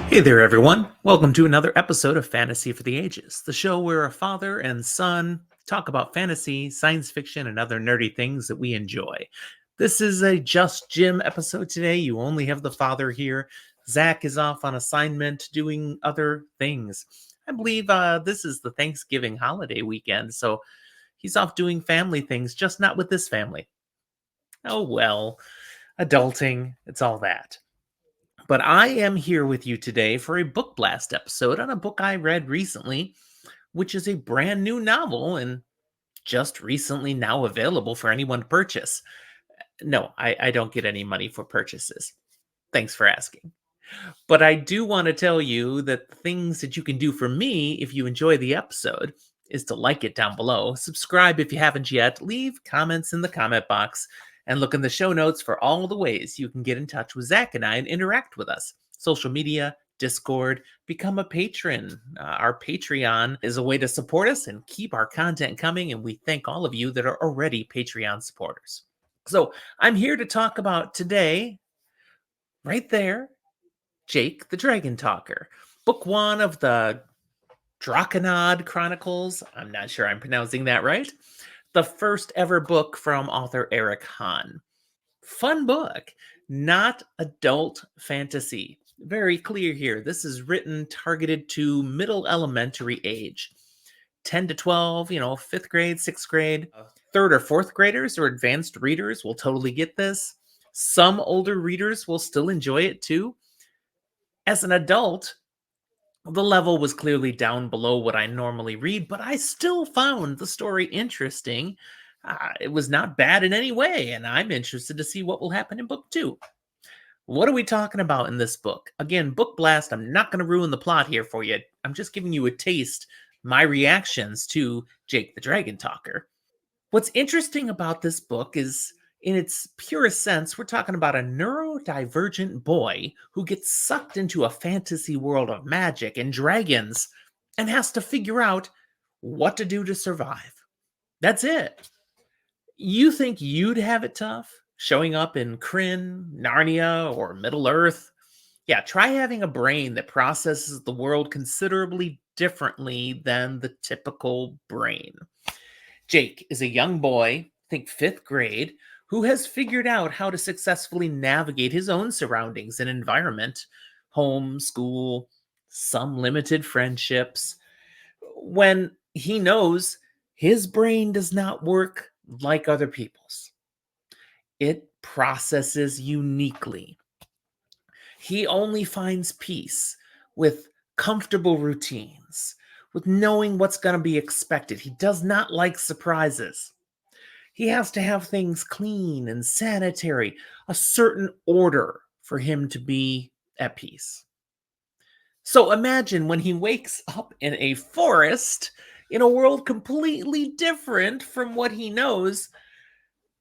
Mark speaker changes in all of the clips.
Speaker 1: Hey there, everyone. Welcome to another episode of Fantasy for the Ages, the show where a father and son talk about fantasy, science fiction, and other nerdy things that we enjoy. This is a Just Jim episode today. You only have the father here. Zach is off on assignment doing other things. I believe this is the Thanksgiving holiday weekend, so he's off doing family things, just not with this family. Oh well, adulting, it's all that. But I am here with you today for a book blast episode on a book I read recently, which is a brand new novel and just recently now available for anyone to purchase. No, I don't get any money for purchases. Thanks for asking. But I do want to tell you that the things that you can do for me if you enjoy the episode is to like it down below, subscribe if you haven't yet, leave comments in the comment box, and look in the show notes for all the ways you can get in touch with Zach and I and interact with us. Social media, Discord, become a patron. Our Patreon is a way to support us and keep our content coming, and we thank all of you that are already Patreon supporters. So I'm here to talk about today, right there, Jake the Dragon Talker, book one of the Drakenad Chronicles. I'm not sure I'm pronouncing that right. The first ever book from author Eric Haan. Fun book, not adult fantasy. Very clear here. This is written targeted to middle elementary age. 10 to 12, fifth grade, sixth grade, third or fourth graders or advanced readers will totally get this. Some older readers will still enjoy it too. As an adult, the level was clearly down below what I normally read, but I still found the story interesting. It was not bad in any way, and I'm interested to see what will happen in book two. What are we talking about in this book? Again, book blast, I'm not going to ruin the plot here for you. I'm just giving you a taste, my reactions to Jake the Dragon Talker. What's interesting about this book is, in its purest sense, we're talking about a neurodivergent boy who gets sucked into a fantasy world of magic and dragons and has to figure out what to do to survive. That's it. You think you'd have it tough showing up in Kryn, Narnia, or Middle Earth? Yeah, try having a brain that processes the world considerably differently than the typical brain. Jake is a young boy, think fifth grade, who has figured out how to successfully navigate his own surroundings and environment, home, school, some limited friendships, when he knows his brain does not work like other people's. It processes uniquely. He only finds peace with comfortable routines, with knowing what's going to be expected. He does not like surprises. He has to have things clean and sanitary, a certain order for him to be at peace. So imagine when he wakes up in a forest in a world completely different from what he knows.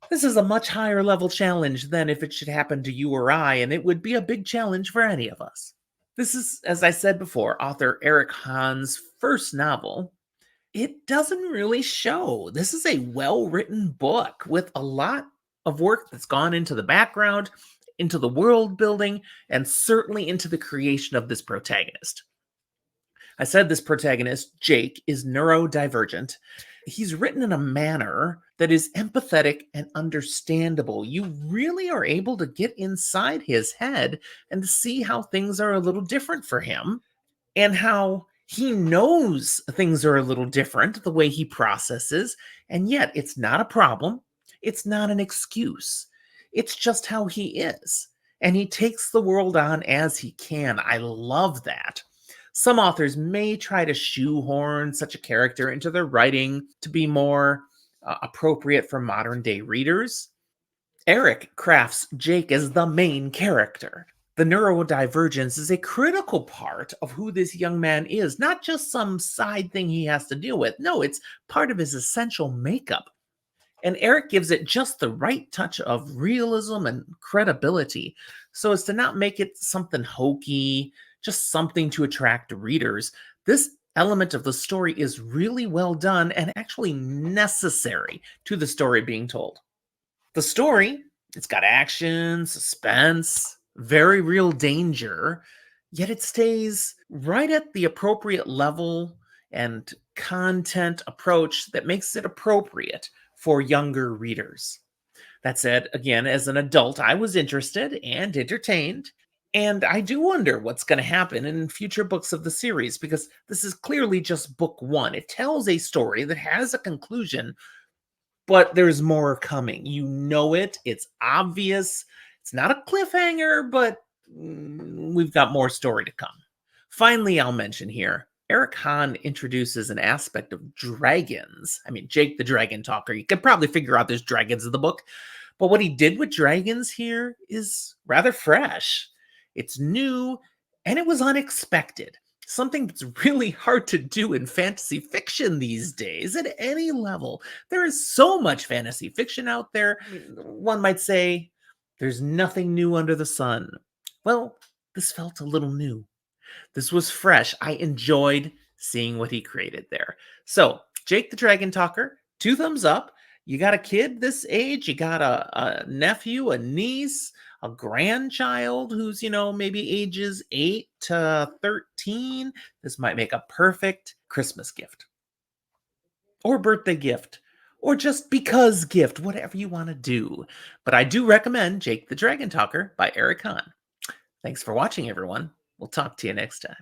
Speaker 1: This is a much higher level challenge than if it should happen to you or I, and it would be a big challenge for any of us. This is, as I said before, author Eric Haan's first novel. It doesn't really show. This is a well-written book with a lot of work that's gone into the background, into the world building, and certainly into the creation of this protagonist. I said this protagonist, Jake, is neurodivergent. He's written in a manner that is empathetic and understandable. You really are able to get inside his head and to see how things are a little different for him and how he knows things are a little different, the way he processes, and yet it's not a problem. It's not an excuse. It's just how he is. And he takes the world on as he can. I love that. Some authors may try to shoehorn such a character into their writing to be more appropriate for modern day readers. Eric crafts Jake as the main character. The neurodivergence is a critical part of who this young man is, not just some side thing he has to deal with. No, it's part of his essential makeup. And Eric gives it just the right touch of realism and credibility so as to not make it something hokey, just something to attract readers. This element of the story is really well done and actually necessary to the story being told. The story, it's got action, suspense, very real danger, yet it stays right at the appropriate level and content approach that makes it appropriate for younger readers. That said, again, as an adult, I was interested and entertained. And I do wonder what's going to happen in future books of the series because this is clearly just book one. It tells a story that has a conclusion, but there's more coming. You know it, it's obvious. It's not a cliffhanger, but we've got more story to come. Finally, I'll mention here Eric Haan introduces an aspect of dragons. I mean, Jake the Dragon Talker. You could probably figure out there's dragons in the book, but what he did with dragons here is rather fresh. It's new and it was unexpected. Something that's really hard to do in fantasy fiction these days at any level. There is so much fantasy fiction out there. I mean, one might say there's nothing new under the sun. Well, this felt a little new. This was fresh. I enjoyed seeing what he created there. So, Jake the Dragon Talker, 2 thumbs up. You got a kid this age, you got a nephew, a niece, a grandchild who's, maybe ages 8 to 13. This might make a perfect Christmas gift or birthday gift or just because gift, whatever you want to do. But I do recommend Jake the Dragon Talker by Eric Haan. Thanks for watching, everyone. We'll talk to you next time.